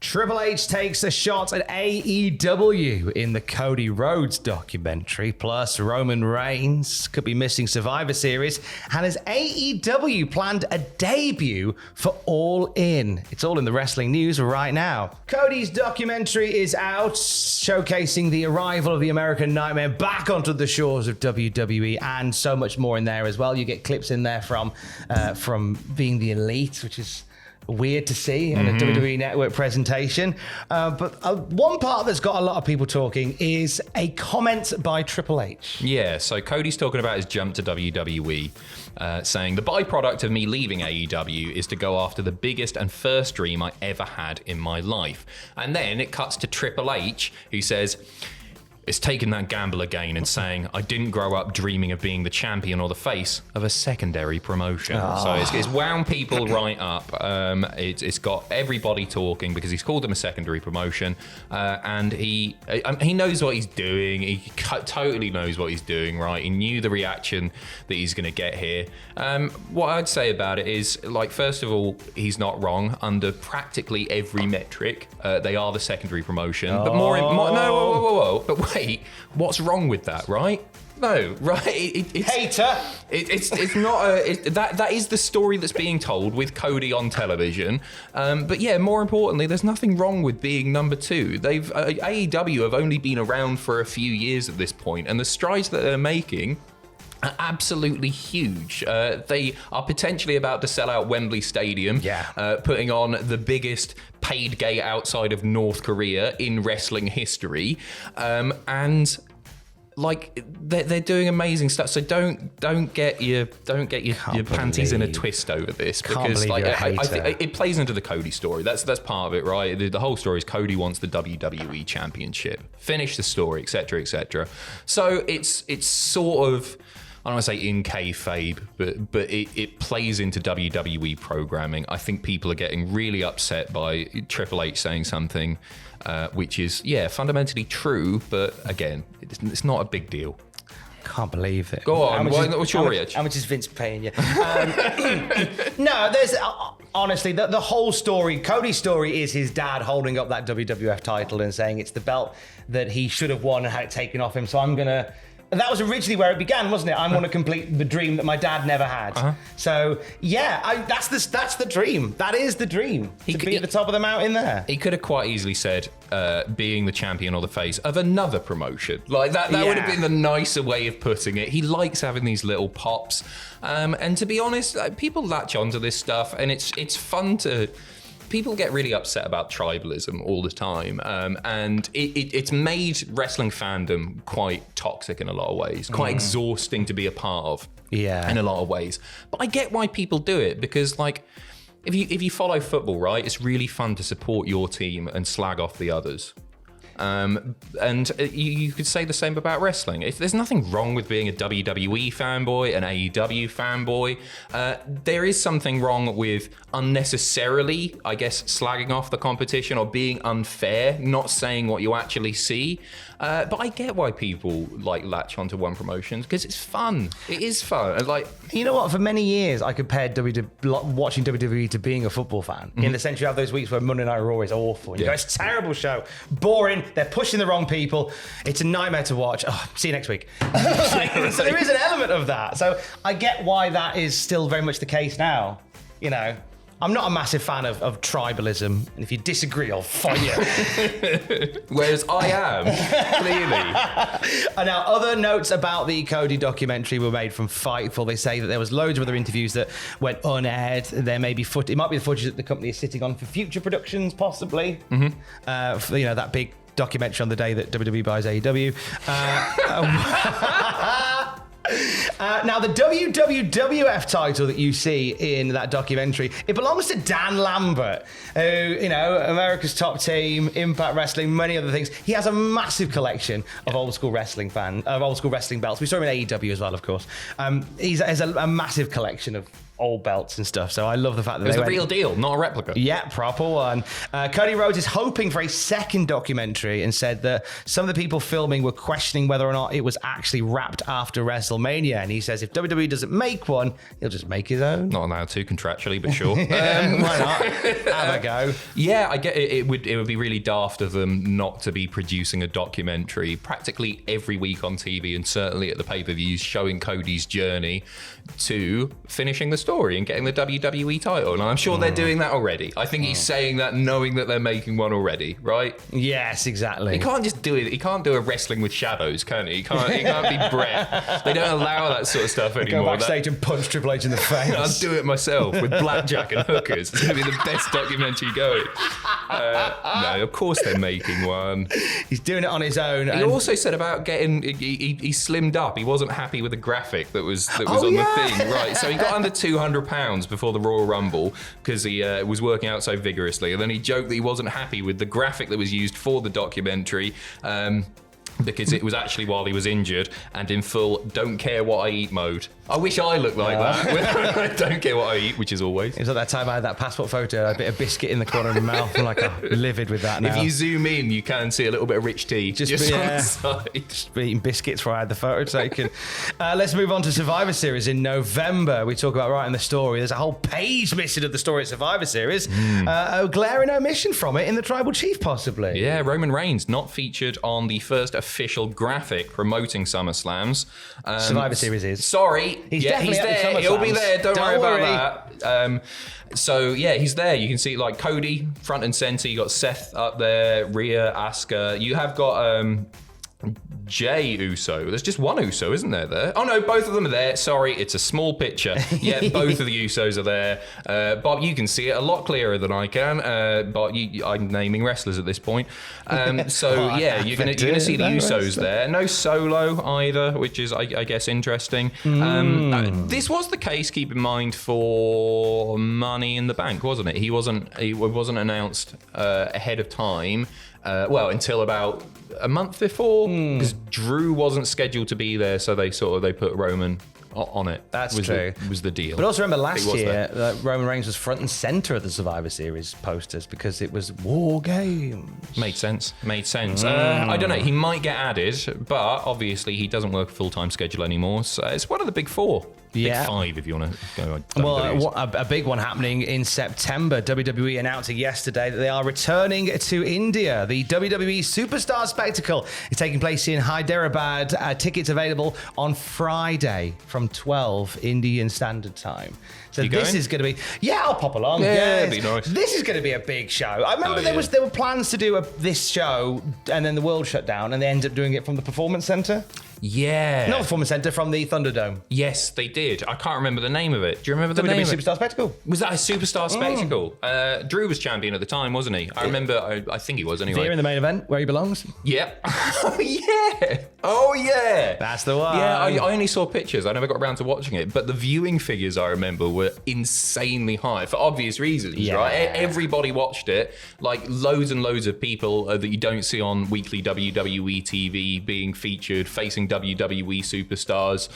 Triple H takes a shot at AEW in the Cody Rhodes documentary. Plus, Roman Reigns could be missing Survivor Series. And has AEW planned a debut for All In? It's all in the wrestling news right now. Cody's documentary is out, showcasing the arrival of the American Nightmare back onto the shores of WWE, and so much more in there as well. You get clips in there from being the Elite, which is weird to see in a WWE Network presentation. But one part that's got a lot of people talking is a comment by Triple H. Yeah, so Cody's talking about his jump to WWE, saying, the byproduct of me leaving AEW is to go after the biggest and first dream I ever had in my life. And then it cuts to Triple H, who says, it's taking that gamble again and saying, I didn't grow up dreaming of being the champion or the face of a secondary promotion. So it's wound people right up. It's got everybody talking because he's called them a secondary promotion. And he knows what he's doing. He totally knows what he's doing, right? He knew the reaction that he's going to get here. What I'd say about it is, like, first of all, he's not wrong. Under practically every metric, they are the secondary promotion. But whoa. But wait, what's wrong with that, right? No, right? It's Hater. It's not that is the story that's being told with Cody on television. But yeah, more importantly, there's nothing wrong with being number two. AEW have only been around for a few years at this point, and the strides that they're making are absolutely huge. They are potentially about to sell out Wembley Stadium, putting on the biggest paid gate outside of North Korea in wrestling history, and like they're doing amazing stuff. So don't get your panties in a twist over this, because like I think it plays into the Cody story. That's part of it, right? The whole story is Cody wants the WWE Championship, finish the story, etc., etc. So it's sort of, I don't want to say in kayfabe, but it plays into WWE programming. I think people are getting really upset by Triple H saying something which is, fundamentally true, but again, it's not a big deal. Can't believe it. Go on, what's your reaction? How much is Vince paying you? No, there's honestly, the whole story, Cody's story is his dad holding up that WWF title and saying it's the belt that he should have won and had it taken off him, so I'm going to... That was originally where it began, wasn't it? I want to complete the dream that my dad never had. So yeah, that's the dream. That is the dream. To be at the top of the mountain there. He could have quite easily said, being the champion or the face of another promotion. Like that would have been the nicer way of putting it. He likes having these little pops. And to be honest, people latch onto this stuff, and it's fun to... People get really upset about tribalism all the time, and it's made wrestling fandom quite toxic in a lot of ways, quite exhausting to be a part of in a lot of ways. But I get why people do it, because like if you follow football, right, it's really fun to support your team and slag off the others. And you could say the same about wrestling. If there's nothing wrong with being a WWE fanboy, an AEW fanboy, there is something wrong with unnecessarily, I guess, slagging off the competition or being unfair, not saying what you actually see. But I get why people like latch onto one promotion, because it's fun. It is fun. And like, you know what? For many years, I compared watching WWE to being a football fan. In the sense, you have those weeks where Monday Night Raw is awful. And you go, it's a terrible show, boring. They're pushing the wrong people. It's a nightmare to watch. Oh, see you next week. So there is an element of that. So I get why that is still very much the case now. You know, I'm not a massive fan of tribalism, and if you disagree, I'll fight you. Whereas I am, clearly. And now, other notes about the Cody documentary were made from Fightful. They say that there was loads of other interviews that went unaired. There may be footage. It might be the footage that the company is sitting on for future productions, possibly. For, that big documentary on the day that WWE buys AEW. Now, the WWF title that you see in that documentary, it belongs to Dan Lambert, who, America's Top Team, Impact Wrestling, many other things. He has a massive collection of old school wrestling belts. We saw him in AEW as well, of course. He has a massive collection of old belts and stuff. So I love the fact that It was they the real deal, not a replica. Yeah, proper one. Cody Rhodes is hoping for a second documentary and said that some of the people filming were questioning whether or not it was actually wrapped after WrestleMania. And he says if WWE doesn't make one, he'll just make his own. Not allowed to contractually, but sure. Why not? Have a go. Yeah, I get it. It would be really daft of them not to be producing a documentary practically every week on TV, and certainly at the pay-per-views, showing Cody's journey to finishing the story and getting the WWE title. And I'm sure they're doing that already. I think he's saying that knowing that they're making one already, right? Yes, exactly. He can't just do it. He can't do a wrestling with shadows, can he? He can't be Brett. They don't allow that sort of stuff anymore. Go backstage and punch Triple H in the face. I'll do it myself with blackjack and hookers. It's going to be the best documentary going. No, of course they're making one. He's doing it on his own. He also said about getting. He slimmed up. He wasn't happy with the graphic that was on the thing. Right, so he got under 200 pounds before the Royal Rumble because he was working out so vigorously, and then he joked that he wasn't happy with the graphic that was used for the documentary. Because it was actually while he was injured and in full don't care what I eat mode. I wish I looked like that. I don't care what I eat, which is always. It was at that time I had that passport photo, a bit of biscuit in the corner of my mouth. I'm like, livid with that now. If you zoom in, you can see a little bit of rich tea just on the side. Just eating biscuits where I had the photo taken. Let's move on to Survivor Series in November. We talk about writing the story. There's a whole page missing of the story at Survivor Series. A glaring omission from it in the Tribal Chief, possibly. Yeah, Roman Reigns not featured on the first official graphic promoting SummerSlams. Survivor Series is. Sorry. He's there. He'll be there. Don't worry about that. So yeah, he's there. You can see like Cody front and center. You got Seth up there, Rhea, Asuka. You have got Jay Uso. There's just one Uso, isn't there? Oh no, both of them are there. Sorry, it's a small picture. Yeah, both of the Usos are there. Bob, you can see it a lot clearer than I can. But I'm naming wrestlers at this point. So yeah, you're gonna see the Usos there. No Solo either, which is I guess interesting. This was the case. Keep in mind for Money in the Bank, wasn't it? He wasn't announced ahead of time. Until about a month before, because Drew wasn't scheduled to be there, so they put Roman on it. That's true. Was the deal. But also remember last year, Roman Reigns was front and center of the Survivor Series posters because it was War Games. Made sense. I don't know. He might get added, but obviously he doesn't work a full-time schedule anymore. So it's one of the big four. Big five, if you want to go. Well, a big one happening in September. WWE announcing yesterday that they are returning to India. The WWE Superstar Spectacle is taking place in Hyderabad. Tickets available on Friday from 12 Indian Standard Time. So this is going to be... Yeah, I'll pop along. Yeah, it'd be nice. This is going to be a big show. I remember there were plans to do this show and then the world shut down and they ended up doing it from the Performance Center. Yeah. Not the Performance Center, from the Thunderdome. Yes, they did. I can't remember the name of it. Do you remember the name of it? Superstar Spectacle. Was that a Superstar Spectacle? Drew was champion at the time, wasn't he? I remember, I think he was anyway. Here in the main event, where he belongs. Yep. Oh, yeah. That's the one. Yeah, I only saw pictures. I never got around to watching it. But the viewing figures, I remember, were insanely high for obvious reasons, right? Everybody watched it. Like loads and loads of people that you don't see on weekly WWE TV being featured, facing WWE superstars.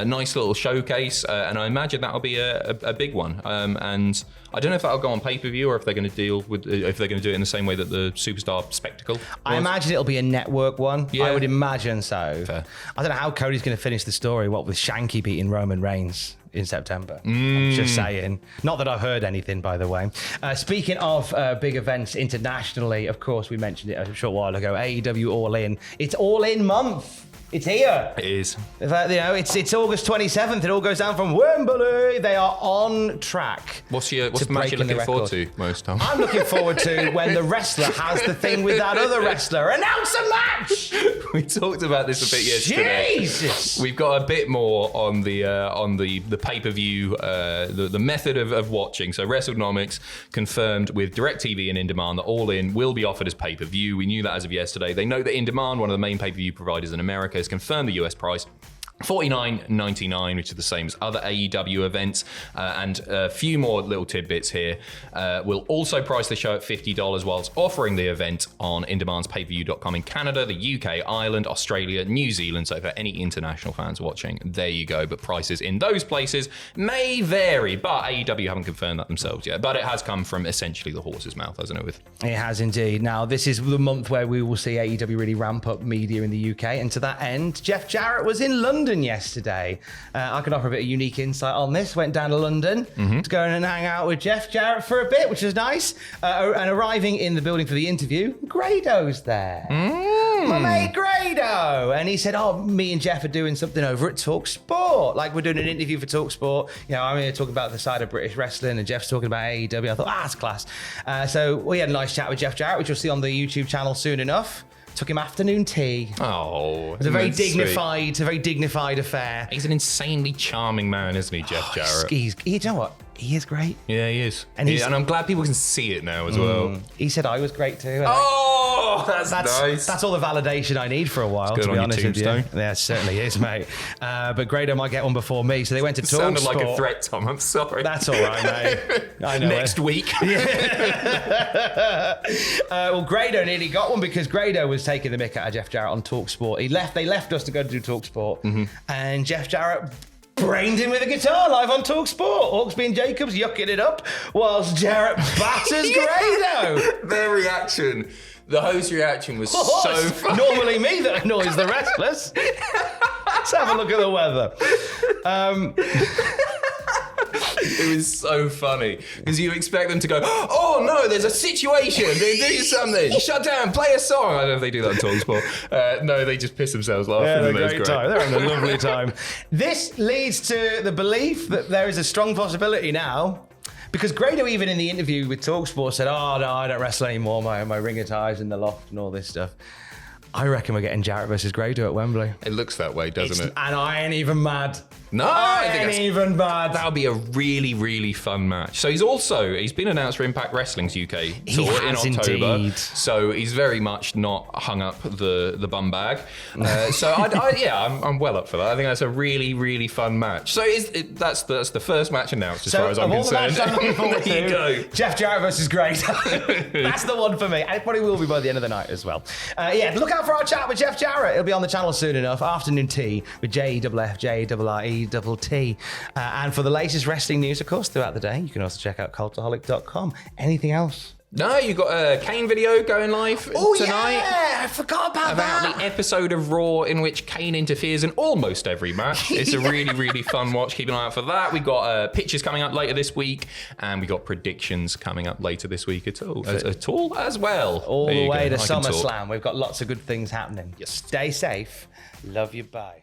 Nice little showcase, and I imagine that'll be a big one. And I don't know if that'll go on pay-per-view or if they're going to deal with if they're going to do it in the same way that the Superstar Spectacle was. I imagine ittle be a network one. Yeah. I would imagine so. Fair. I don't know how Cody's going to finish the story. What with Shanky beating Roman Reigns in September. I'm just saying. Not that I've heard anything, by the way. Speaking of big events internationally, of course, we mentioned it a short while ago. AEW All In. It's All In month. It's here. It is. In fact, it's August 27th. It all goes down from Wembley. They are on track. What's the match you're looking forward to most time? I'm looking forward to when the wrestler has the thing with that other wrestler. Announce a match. We talked about this a bit yesterday. Jesus. We've got a bit more on the pay-per-view, the method of watching. So WrestleNomics confirmed with DirecTV and In Demand that All In will be offered as pay-per-view. We knew that as of yesterday. They know that In Demand, one of the main pay-per-view providers in America, has confirmed the US price $49.99, which is the same as other AEW events, and a few more little tidbits here. We'll also price the show at $50 whilst offering the event on indemandspayperview.com in Canada, the UK, Ireland, Australia, New Zealand. So for any international fans watching, there you go. But prices in those places may vary, but AEW haven't confirmed that themselves yet. But it has come from essentially the horse's mouth, hasn't it? It has indeed. Now, this is the month where we will see AEW really ramp up media in the UK, and to that end, Jeff Jarrett was in London yesterday. I can offer a bit of unique insight on this. Went down to London to go and hang out with Jeff Jarrett for a bit, which was nice. And arriving in the building for the interview, Grado's there. My mate Grado. And he said, me and Jeff are doing something over at Talk Sport. Like, we're doing an interview for Talk Sport. I'm here talking about the side of British wrestling, and Jeff's talking about AEW. I thought, that's class. So we had a nice chat with Jeff Jarrett, which you'll see on the YouTube channel soon enough. Took him afternoon tea. Oh, it was a very dignified affair. He's an insanely charming man, isn't he, Jeff Jarrett? You know what? He is great. Yeah, he is. And I'm glad people can see it now as well. He said I was great too. That's nice. That's all the validation I need for a while, to be honest with you. Yeah, it certainly is, mate. But Grado might get one before me, so they went to Talk Sounded Sport. like a threat, Tom. I'm sorry. That's all right, mate. I know. Next week. Well, Grado nearly got one because Grado was taking the mick out of Jeff Jarrett on Talk Sport. They left us to go to do Talk Sport, and Jeff Jarrett brained him with a guitar live on Talk Sport. Hawksby and Jacobs yucking it up whilst Jarrett batters Grado. Their reaction, the host's reaction was so funny. Normally me that annoys the wrestlers. Let's have a look at the weather. It was so funny because you expect them to go, oh no, there's a situation, they do something, shut down, play a song. I don't know if they do that on Talk Sport. No, they just piss themselves laughing. Yeah, they're great time. They're having a lovely time. This leads to the belief that there is a strong possibility now, because Grado, even in the interview with Talk Sport, said, oh no, I don't wrestle anymore, my ring attires in the loft and all this stuff. I reckon we're getting Jarrett versus Grado at Wembley. It looks that way, doesn't it? And I ain't even mad. No, I ain't even mad. That'll be a really, really fun match. So he's been announced for Impact Wrestling's UK tour in October. Indeed. So he's very much not hung up the bum bag. So I'm well up for that. I think that's a really, really fun match. So that's the first match announced as far as I'm concerned. The matches I'm looking forward there you go. Jeff Jarrett versus Grado. That's the one for me. And it probably will be by the end of the night as well. Look out for our chat with Jeff Jarrett. It'll be on the channel soon enough. Afternoon tea with JEFF, JRRE. And for the latest wrestling news, of course, throughout the day, you can also check out cultaholic.com. Anything else? No, you got a Kane video going live tonight. Yeah, I forgot about the episode of Raw in which Kane interferes in almost every match. It's a really, really fun watch. Keep an eye out for that. We got pictures coming up later this week, and we got predictions coming up later this week as well. All the way to SummerSlam. We've got lots of good things happening. Stay safe. Love you. Bye.